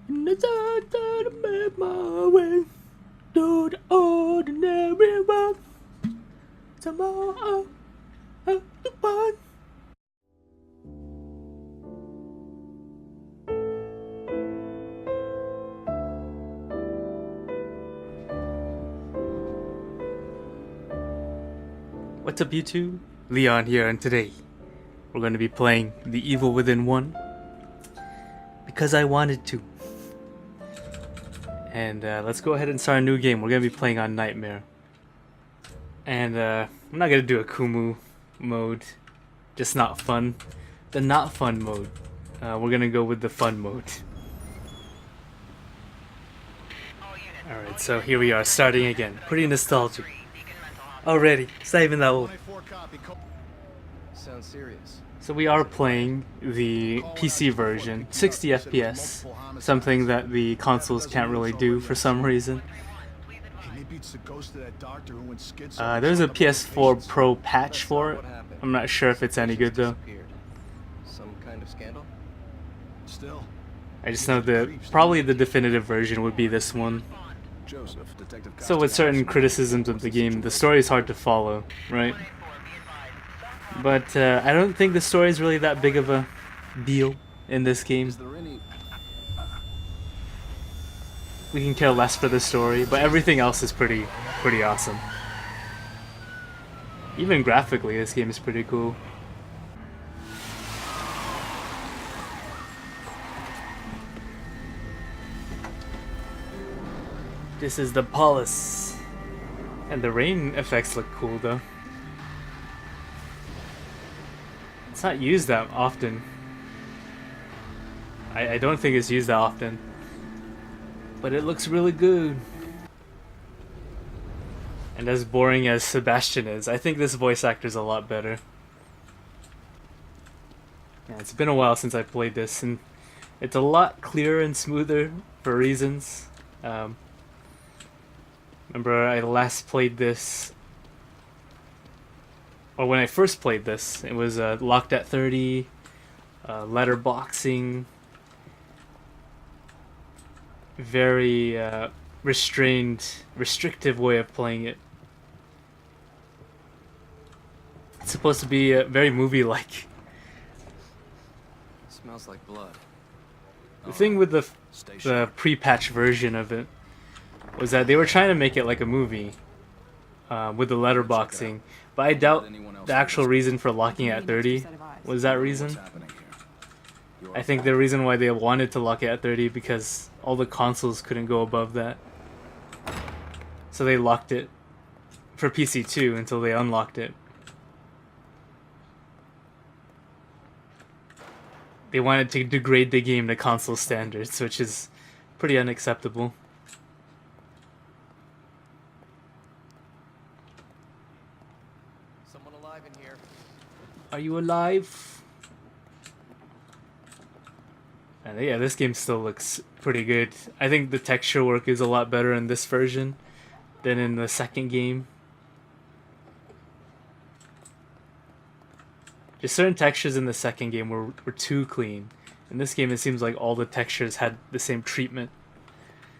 And it's hard to make my way through the ordinary world. Tomorrow, I'll be fine. What's up, YouTube? Leon here, and today we're going to be playing The Evil Within 1 because I wanted to. And let's go ahead and start a new game. We're going to be playing on Nightmare. And I'm not going to do a Kumu mode, just not fun. The not fun mode. We're going to go with the fun mode. Alright, so here we are, starting again. Pretty nostalgic. Already, it's not even that old. Sounds serious. So we are playing the PC version, 60 FPS, something that the consoles can't really do for some reason. There's a PS4 Pro patch for it. I'm not sure if it's any good though. Some kind of scandal? Still. I just know that probably the definitive version would be this one. So with certain criticisms of the game, the story is hard to follow, right? But I don't think the story is really that big of a deal in this game. We can care less for the story, but everything else is pretty awesome. Even graphically, this game is pretty cool. This is the Polis. And the rain effects look cool though. It's not used that often. I don't think it's used that often. But it looks really good. And as boring as Sebastian is, I think this voice actor's a lot better. Yeah, it's been a while since I played this, and it's a lot clearer and smoother for reasons. Remember I last played this, or when I first played this, it was locked at 30, letterboxing, very restrictive way of playing it. It's supposed to be very movie-like. Smells like blood. The thing with the pre-patch version of it was that they were trying to make it like a movie with the letterboxing, but I doubt the actual reason for locking it at 30 was that reason. I think the reason why they wanted to lock it at 30 because all the consoles couldn't go above that. So they locked it for PC too until they unlocked it. They wanted to degrade the game to console standards, which is pretty unacceptable. Someone alive in here. Are you alive? And yeah, this game still looks pretty good. I think the texture work is a lot better in this version than in the second game. Just certain textures in the second game were too clean. In this game, it seems like all the textures had the same treatment.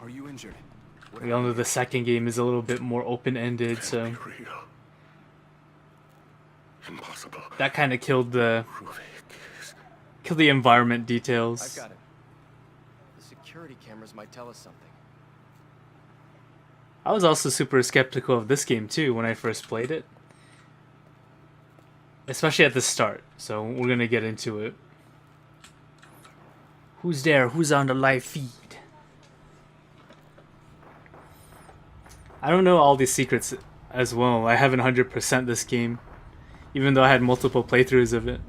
Are you injured? We all know the second game is a little bit more open-ended, so Impossible. that kind of killed the environment details. I've got it. The security cameras might tell us something. I was also super skeptical of this game too when I first played it. Especially at the start, so we're gonna get into it. Who's there? Who's on the live feed? I don't know all these secrets as well. I haven't 100% this game, even though I had multiple playthroughs of it.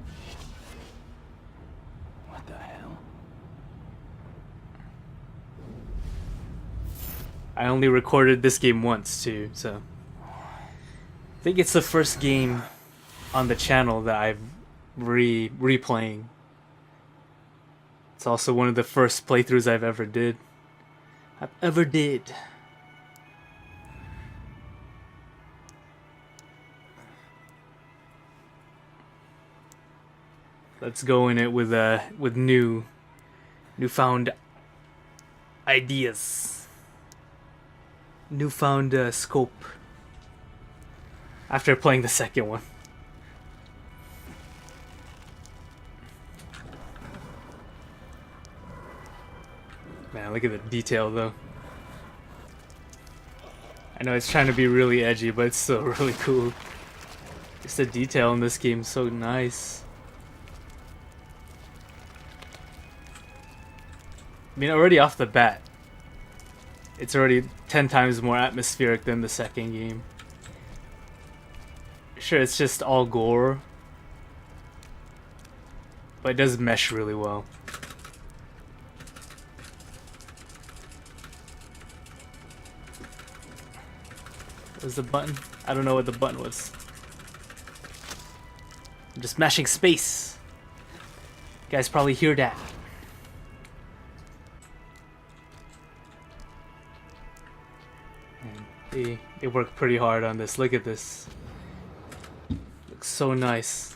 What the hell? I only recorded this game once too, so I think it's the first game on the channel that I've replaying. It's also one of the first playthroughs I've ever did. Let's go in it with newfound ideas. Newfound scope. After playing the second one. Man, look at the detail though. I know it's trying to be really edgy, but it's still really cool. Just the detail in this game is so nice. I mean, already off the bat, it's already 10 times more atmospheric than the second game. Sure, it's just all gore, but it does mesh really well. What was the button? I don't know what the button was. I'm just mashing space. You guys probably hear that. And they worked pretty hard on this. Look at this. Looks so nice.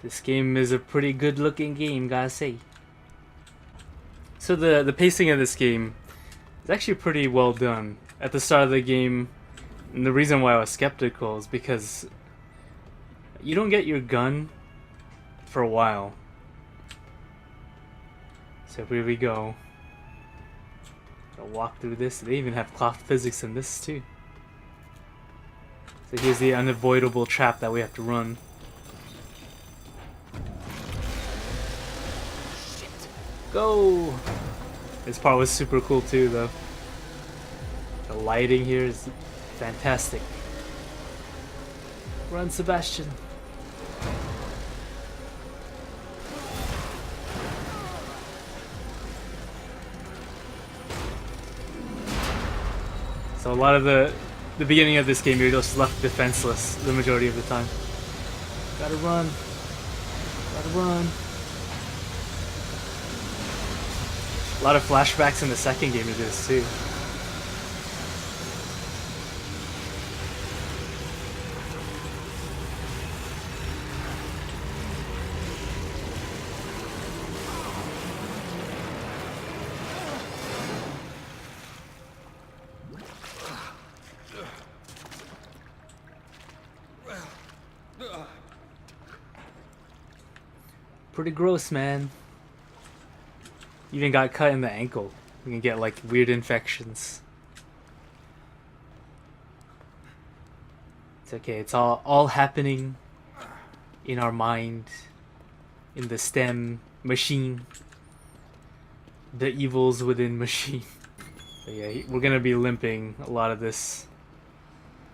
This game is a pretty good looking game, gotta say. So the pacing of this game is actually pretty well done. At the start of the game, and the reason why I was skeptical is because you don't get your gun for a while. So here we go. I'll walk through this. They even have cloth physics in this too. So here's the unavoidable trap that we have to run. Go! This part was super cool too though. The lighting here is fantastic. Run, Sebastian. So a lot of the beginning of this game you're just left defenseless the majority of the time. Gotta run. Gotta run. A lot of flashbacks in the second game to this too. Pretty gross, man. Even got cut in the ankle. You can get like weird infections. It's okay. It's all happening in our mind, in the STEM machine, the evils within machine. But yeah, we're gonna be limping a lot of this.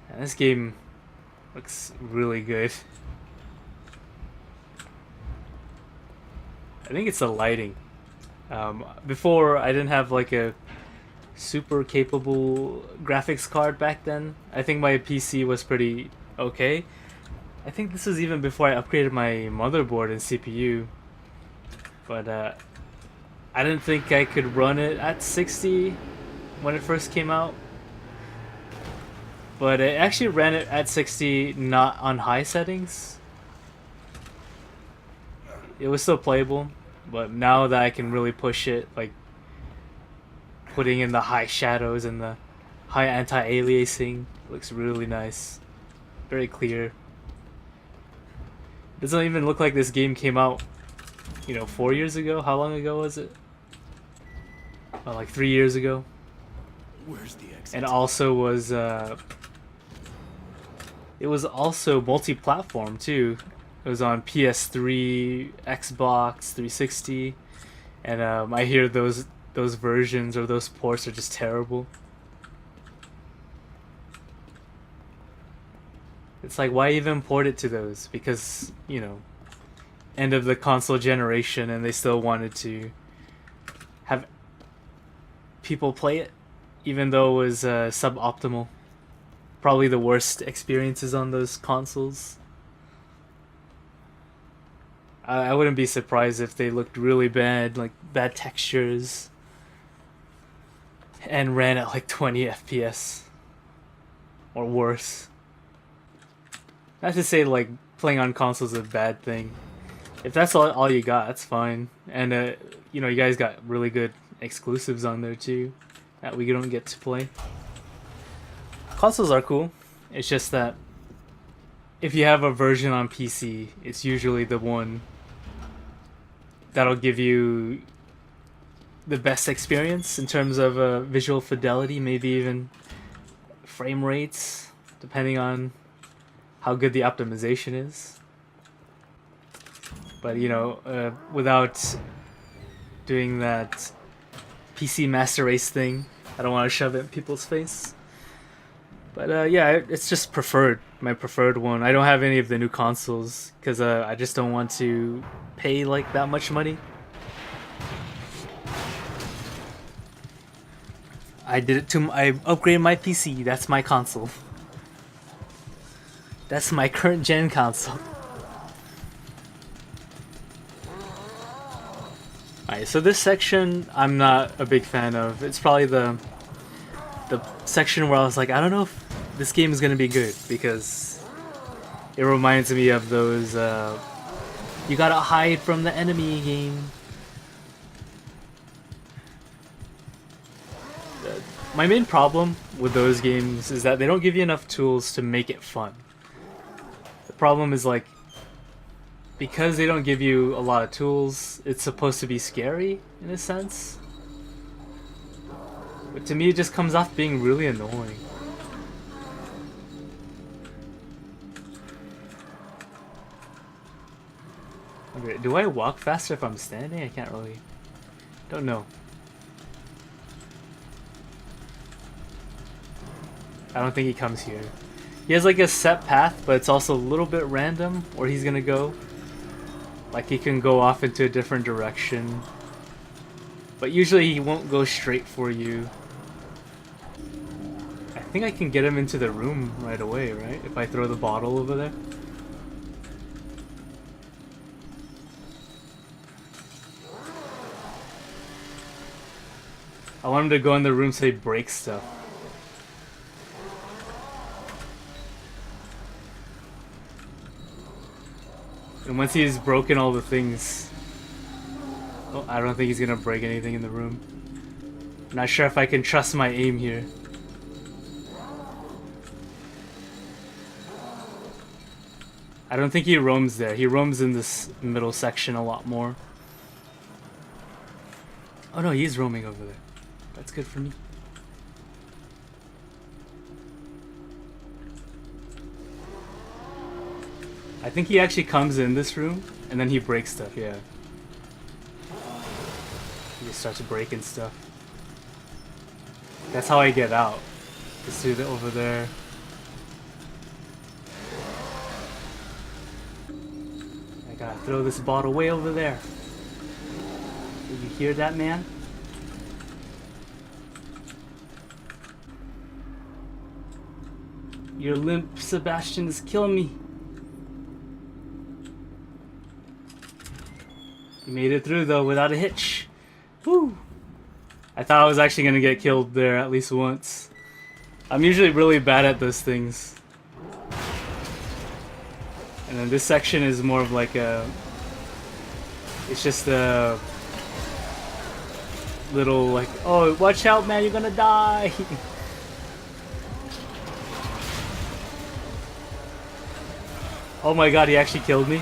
And this game looks really good. I think it's the lighting. Before, I didn't have like a super capable graphics card back then. I think my PC was pretty okay. I think this was even before I upgraded my motherboard and CPU. But I didn't think I could run it at 60 when it first came out. But it actually ran it at 60, not on high settings. It was still playable. But now that I can really push it, like putting in the high shadows and the high anti-aliasing, looks really nice. Very clear. Doesn't even look like this game came out, 4 years ago. How long ago was it? Oh, like 3 years ago. Where's the exit? And also was it was also multi-platform too. It was on PS3, Xbox 360, and I hear those versions or those ports are just terrible. It's like, why even port it to those? Because, end of the console generation, and they still wanted to have people play it, even though it was suboptimal. Probably the worst experiences on those consoles. I wouldn't be surprised if they looked really bad, like bad textures, and ran at like 20 FPS or worse. Not to say like playing on consoles is a bad thing. If that's all you got, that's fine. And you know, you guys got really good exclusives on there too that we don't get to play. Consoles are cool. It's just that if you have a version on PC, it's usually the one that'll give you the best experience in terms of visual fidelity, maybe even frame rates, depending on how good the optimization is. But you know, without doing that PC master race thing, I don't want to shove it in people's face. But yeah, it's just my preferred one. I don't have any of the new consoles because I just don't want to pay like that much money. I upgraded my PC. That's my console. That's my current gen console. Alright, so this section I'm not a big fan of. It's probably the section where I was like, I don't know if this game is gonna be good because it reminds me of those you gotta hide from the enemy game. My main problem with those games is that they don't give you enough tools to make it fun. The problem is like, because they don't give you a lot of tools, it's supposed to be scary in a sense. But to me it just comes off being really annoying. Okay, do I walk faster if I'm standing? I can't really... Don't know. I don't think he comes here. He has like a set path, but it's also a little bit random where he's gonna go. Like he can go off into a different direction. But usually he won't go straight for you. I think I can get him into the room right away, right? If I throw the bottle over there. I want him to go in the room so he breaks stuff. And once he's broken all the things... Oh, I don't think he's gonna break anything in the room. I'm not sure if I can trust my aim here. I don't think he roams there. He roams in this middle section a lot more. Oh no, he's roaming over there. That's good for me. I think he actually comes in this room and then he breaks stuff, yeah. He just starts breaking stuff. That's how I get out. Just do it over there. I gotta throw this bottle way over there. Did you hear that, man? Your limp Sebastian is killing me. You made it through though without a hitch. Woo! I thought I was actually gonna get killed there at least once. I'm usually really bad at those things. And then this section is more of like a... It's just a little like, oh, watch out man, you're gonna die! Oh my god, he actually killed me.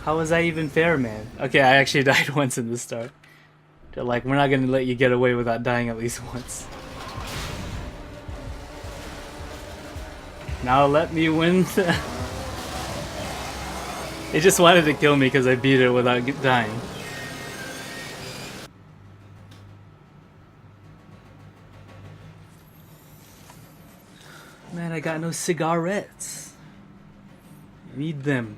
How was that even fair, man? Okay, I actually died once in the start. They're like, we're not gonna let you get away without dying at least once. Now let me win. They just wanted to kill me because I beat it without dying. Man, I got no cigarettes. Need them.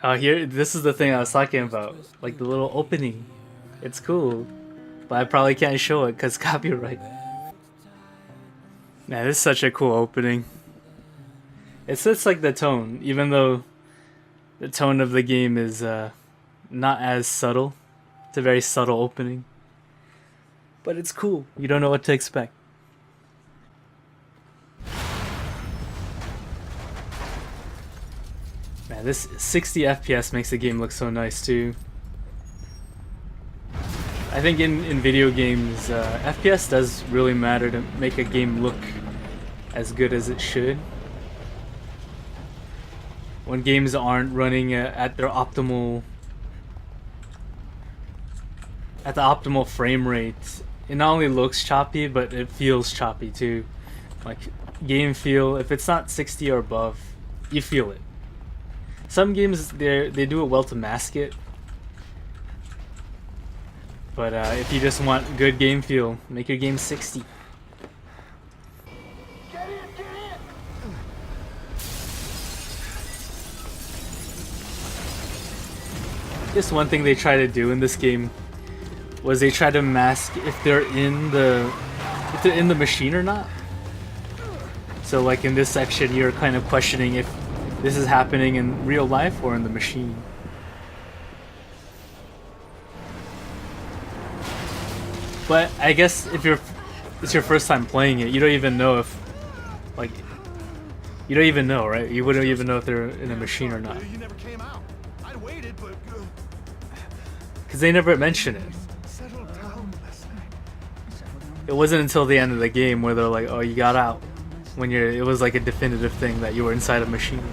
Oh, here, this is the thing I was talking about. Like the little opening. It's cool. But I probably can't show it because copyright. Man, this is such a cool opening. It sets like the tone, even though the tone of the game is not as subtle. It's a very subtle opening. but it's cool. You don't know what to expect. Man, this 60 FPS makes the game look so nice too. I think in video games, FPS does really matter to make a game look as good as it should. When games aren't running at their optimal frame rate, it not only looks choppy, but it feels choppy too. Like game feel, if it's not 60 or above, you feel it. Some games they do it well to mask it, but if you just want good game feel, make your game 60. Just one thing they try to do in this game was they try to mask if they're in the machine or not. So like in this section, you're kind of questioning if this is happening in real life or in the machine. But I guess if it's your first time playing it, you don't even know if, like, you don't even know, right? You wouldn't even know if they're in a machine or not. You never came out. I waited, but Because they never mention it. settled down last night. It wasn't until the end of the game where they're like, oh, you got out. When it was like a definitive thing that you were inside a machine.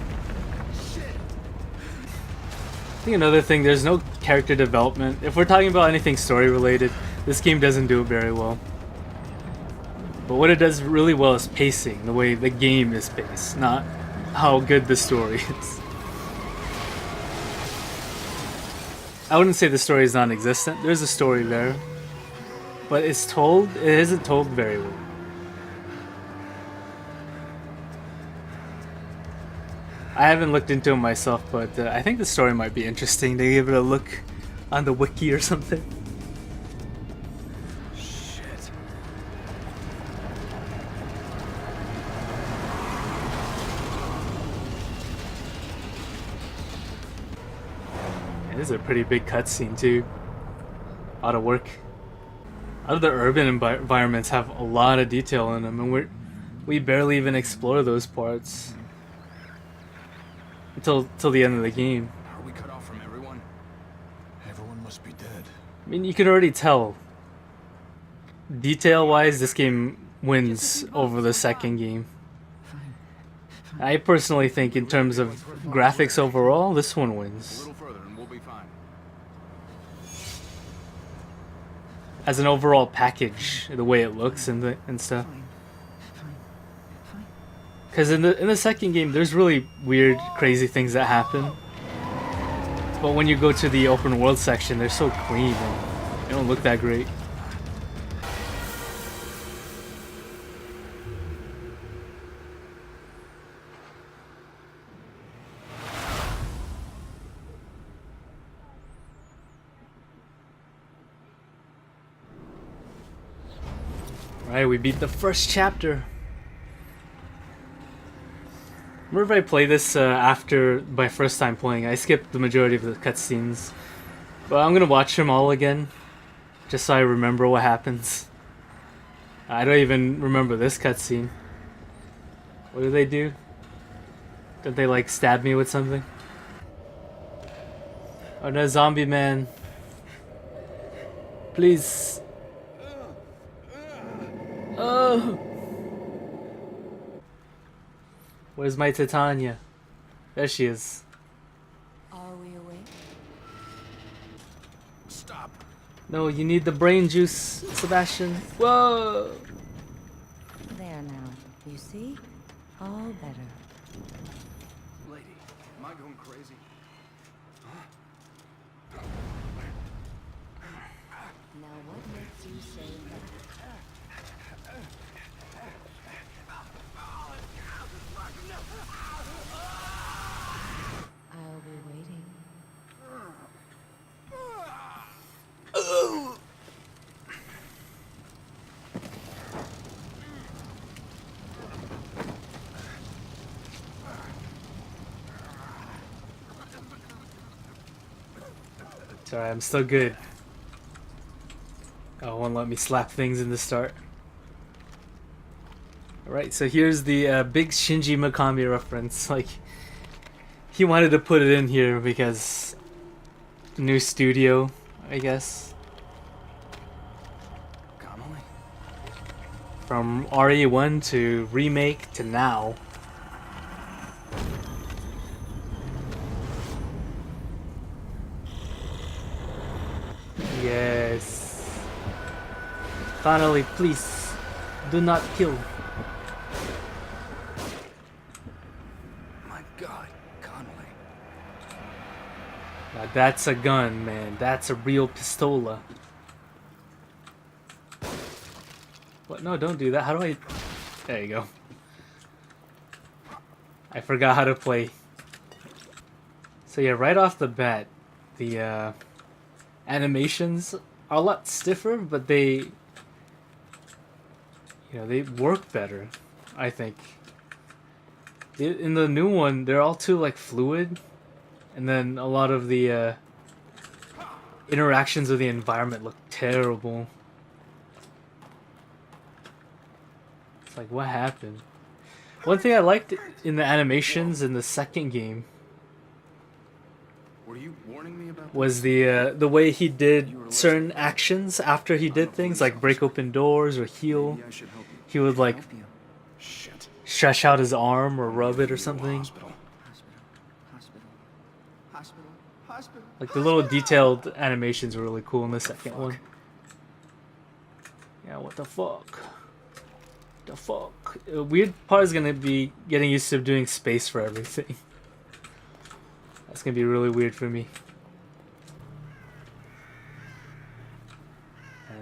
I think another thing, there's no character development. If we're talking about anything story related, this game doesn't do it very well. But what it does really well is pacing, the way the game is paced, not how good the story is. I wouldn't say the story is non-existent. There's a story there, but it isn't told very well. I haven't looked into it myself, but I think the story might be interesting to give it a look on the wiki or something. Shit. And this is a pretty big cutscene too. A lot of work. A lot of the urban environments have a lot of detail in them, and we barely even explore those parts until the end of the game. Are we cut off from everyone? Everyone must be dead. I mean, you can already tell. Detail-wise, this game wins over the second game. I personally think in terms of graphics overall, this one A wins. little further and we'll be fine. As an overall package, the way it looks and stuff. Because in the second game, there's really weird, crazy things that happen. But when you go to the open world section, they're so clean and they don't look that great. Right, we beat the first chapter. Remember if I played this after my first time playing, I skipped the majority of the cutscenes. But I'm gonna watch them all again, just so I remember what happens. I don't even remember this cutscene. What do they do? Don't they like stab me with something? Oh no, zombie man. Please. Oh! Where's my Titania? There she is. Are we awake? Stop. No, you need the brain juice, Sebastian. Whoa! There now. You see? All better. Lady, am I going crazy? Now what makes you say that? I'll be waiting. Sorry, I'm still good. Oh, won't let me slap things in the start. Alright, so here's the big Shinji Mikami reference. Like, he wanted to put it in here because new studio, I guess. Connolly? From RE1 to remake to now. Yes. Connolly, please do not kill. My God, Connolly. Now that's a gun, man. That's a real pistola. What? No, don't do that. How do I... There you go. I forgot how to play. So yeah, right off the bat, the animations are a lot stiffer, but they... You know, they work better, I think. In the new one, they're all too, like, fluid. And then a lot of the interactions with the environment look terrible. It's like, what happened? One thing I liked in the animations in the second game Were you warning me about was the way he did certain actions after he did things, like break open doors or heal. Maybe I should help you. He would, like, Help you. Shit. stretch out his arm or rub it or something. Hospital. Hospital. Like, the little detailed animations were really cool in the second one. Yeah, what the fuck? The fuck? A weird part is gonna be getting used to doing space for everything. That's gonna be really weird for me.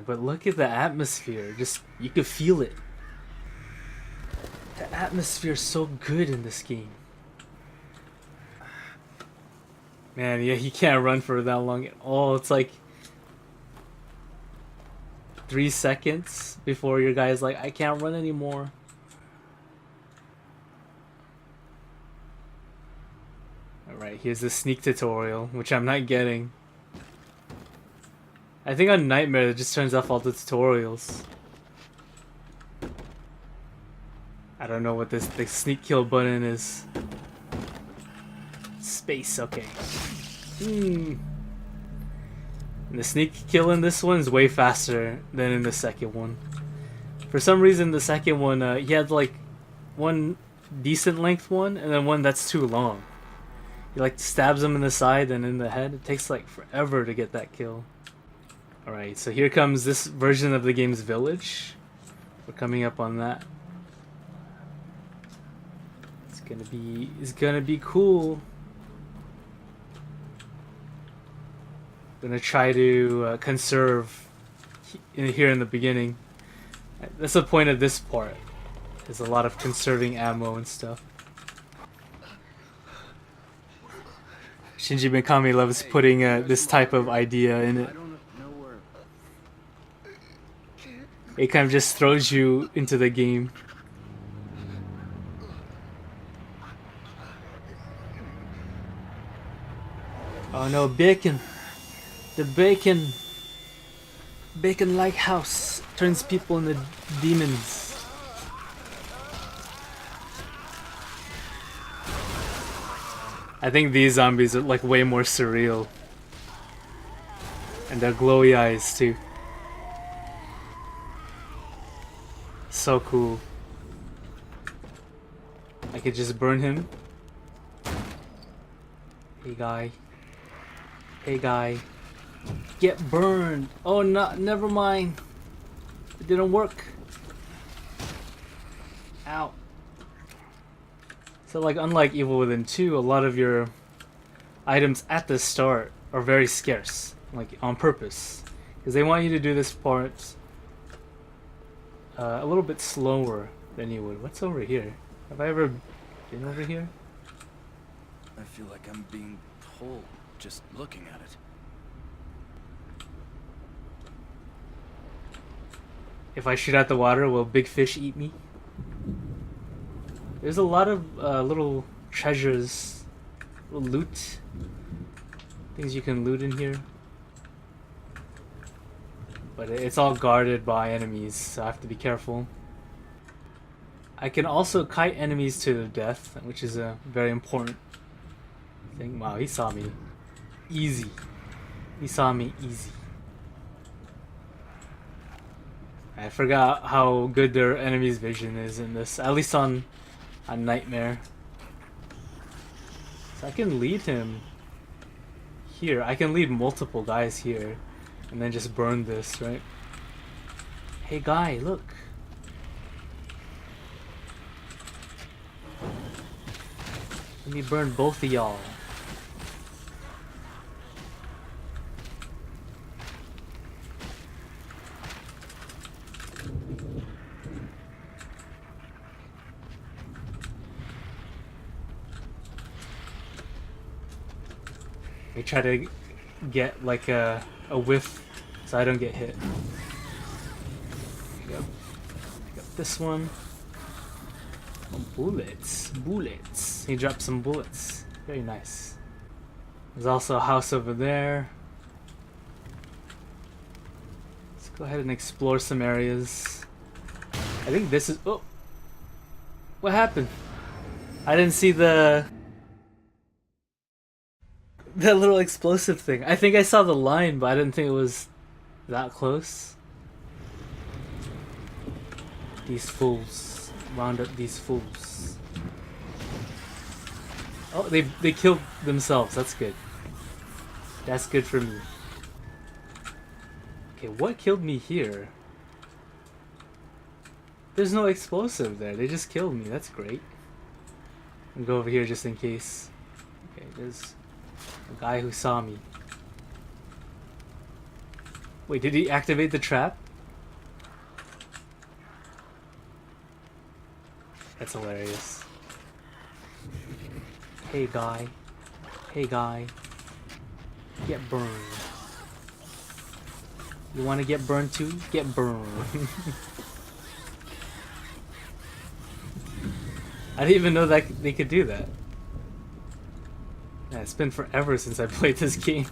But look at the atmosphere. Just, you could feel it. The atmosphere is so good in this game. Man, yeah, he can't run for that long at all. It's like 3 seconds before your guy's like, I can't run anymore. Alright, here's the sneak tutorial, which I'm not getting. I think on Nightmare it just turns off all the tutorials. I don't know what the sneak kill button is. Space, okay. And the sneak kill in this one is way faster than in the second one. For some reason, the second one, he had like one decent length one, and then one that's too long. He like stabs him in the side and in the head. It takes like forever to get that kill. Alright, so here comes this version of the game's village. We're coming up on that. It's gonna be cool. Gonna try to conserve here in the beginning. That's the point of this part. There's a lot of conserving ammo and stuff. Shinji Mikami loves putting this type of idea in it. I don't know where. It kind of just throws you into the game. Oh no, bacon! The bacon-like house turns people into demons. I think these zombies are like way more surreal. And their glowy eyes too. So cool. I could just burn him. Hey guy. Hey guy. Get burned. Oh no, never mind. It didn't work. Ow. So like unlike Evil Within 2, a lot of your items at the start are very scarce. Like on purpose. Because they want you to do this part a little bit slower than you would. What's over here? Have I ever been over here? I feel like I'm being told just looking at it. If I shoot at the water, will big fish eat me? There's a lot of little treasures, little loot, things you can loot in here. But it's all guarded by enemies, so I have to be careful. I can also kite enemies to their death, which is a very important thing. Wow, he saw me. Easy. He saw me easy. I forgot how good their enemy's vision is in this, at least on Nightmare. So I can lead him here. I can lead multiple guys here and then just burn this, right? Hey guy, look. Let me burn both of y'all. We try to get like a whiff so I don't get hit. Pick up this one. Oh, bullets. Bullets. He dropped some bullets. Very nice. There's also a house over there. Let's go ahead and explore some areas. I think this is... Oh! What happened? I didn't see the little explosive thing. I think I saw the line, but I didn't think it was that close. These fools. Round up these fools. Oh, they killed themselves. That's good. That's good for me. Okay, what killed me here? There's no explosive there. They just killed me. That's great. I'll go over here just in case. Okay, there's a guy who saw me. Wait, did he activate the trap? That's hilarious. Hey guy. Hey guy. Get burned. You wanna get burned too? Get burned. I didn't even know that they could do that. Yeah, it's been forever since I played this game.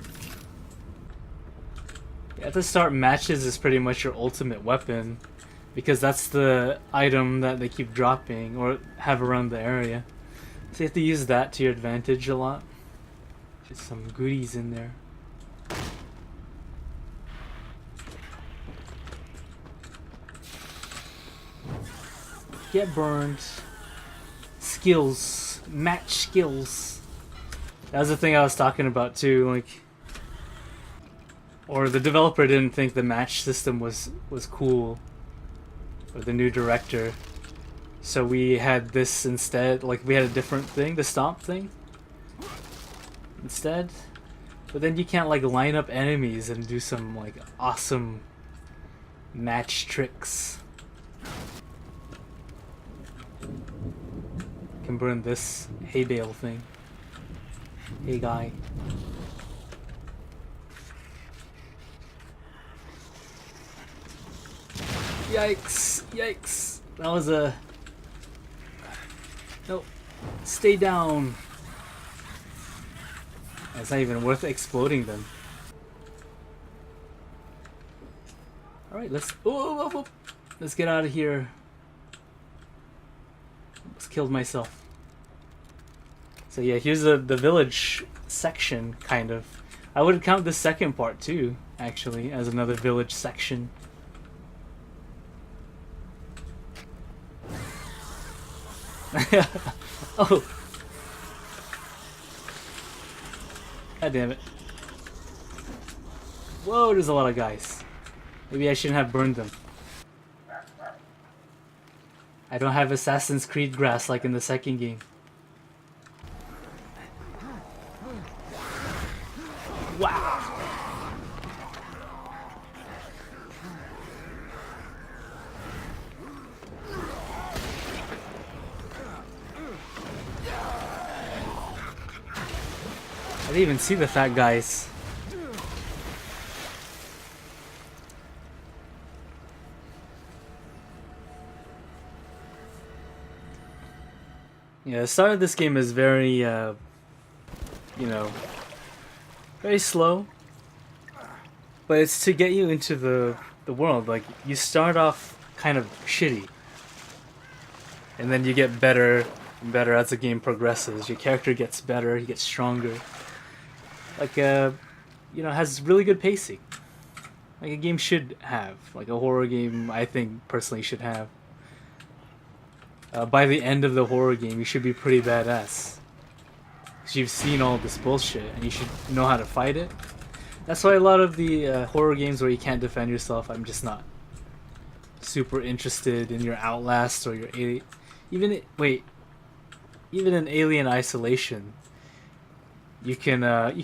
At the start, matches is pretty much your ultimate weapon, because that's the item that they keep dropping or have around the area. So you have to use that to your advantage a lot. Just some goodies in there. Get burned. Skills. Match skills. That was the thing I was talking about too, like... Or the developer didn't think the match system was cool. Or the new director. So we had this instead, like we had a different thing, the stomp thing. Instead. But then you can't like line up enemies and do some like awesome match tricks. Can burn this hay bale thing. Hey guy. Yikes! Yikes! That was a... No. Stay down. It's not even worth exploding them. Alright, let's... Oh, let's get out of here. Almost killed myself. So yeah, here's the village section, kind of. I would count the second part too, actually, as another village section. Oh! God damn it. Whoa, there's a lot of guys. Maybe I shouldn't have burned them. I don't have Assassin's Creed grass like in the second game. Wow! I didn't even see the fat guys. Yeah, the start of this game is very, you know, very slow. But it's to get you into the the world. Like, you start off kind of shitty, and then you get better and better as the game progresses. Your character gets better, he gets stronger. Like, you know, has really good pacing. Like a game should have. Like a horror game, I think, personally should have. By the end of the horror game, you should be pretty badass. Because you've seen all this bullshit, and you should know how to fight it. That's why a lot of the horror games where you can't defend yourself, I'm just not super interested in your Outlast or your Alien. Even in Alien Isolation, you can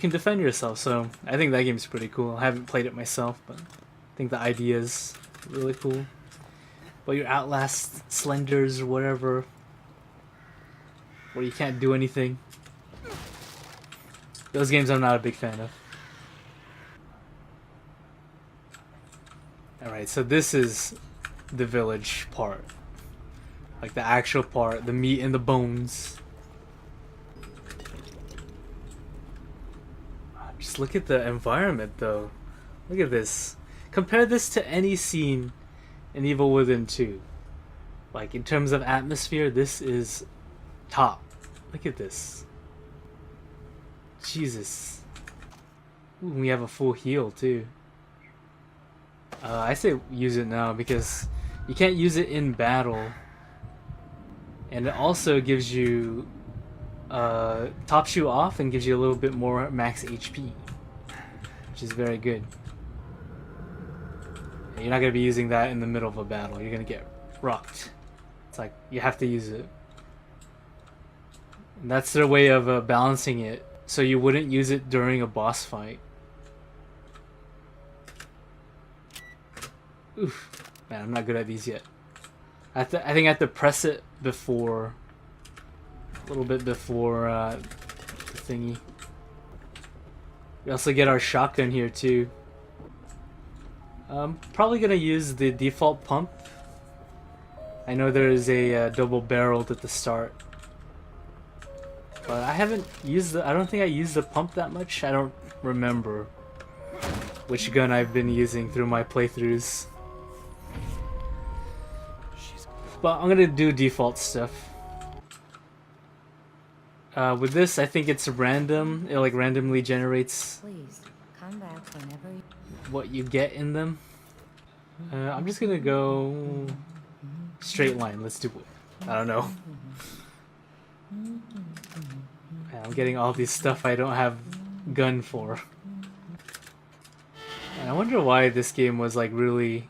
defend yourself. So I think that game's pretty cool. I haven't played it myself, but I think the idea is really cool. But your Outlast Slenders or whatever, where you can't do anything, those games I'm not a big fan of. Alright, so this is the village part. Like the actual part, the meat and the bones. Just look at the environment though. Look at this. Compare this to any scene in Evil Within 2. Like in terms of atmosphere, this is top. Look at this. Jesus. Ooh, we have a full heal too. I say use it now because you can't use it in battle. And it also gives you tops you off and gives you a little bit more max HP, which is very good. You're not going to be using that in the middle of a battle. You're going to get rocked. It's like you have to use it. And that's their way of balancing it, so you wouldn't use it during a boss fight. Oof. Man, I'm not good at these yet. I think I have to press it before, a little bit before the thingy. We also get our shotgun here too. Probably gonna use the default pump. I know there is a double barreled at the start, but I haven't used the. I don't think I used the pump that much. I don't remember which gun I've been using through my playthroughs. But I'm gonna do default stuff. With this, I think it's random. It like randomly generates Please come back whenever you... what you get in them. I'm just gonna go straight line. Let's do it. I don't know. Man, I'm getting all these stuff I don't have gun for. And I wonder why this game was like really.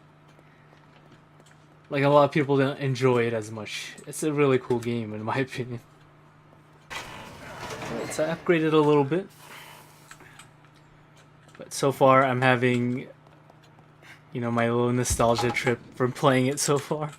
Like a lot of people don't enjoy it as much. It's a really cool game in my opinion. So I upgraded a little bit. But so far I'm having, you know, my little nostalgia trip from playing it so far.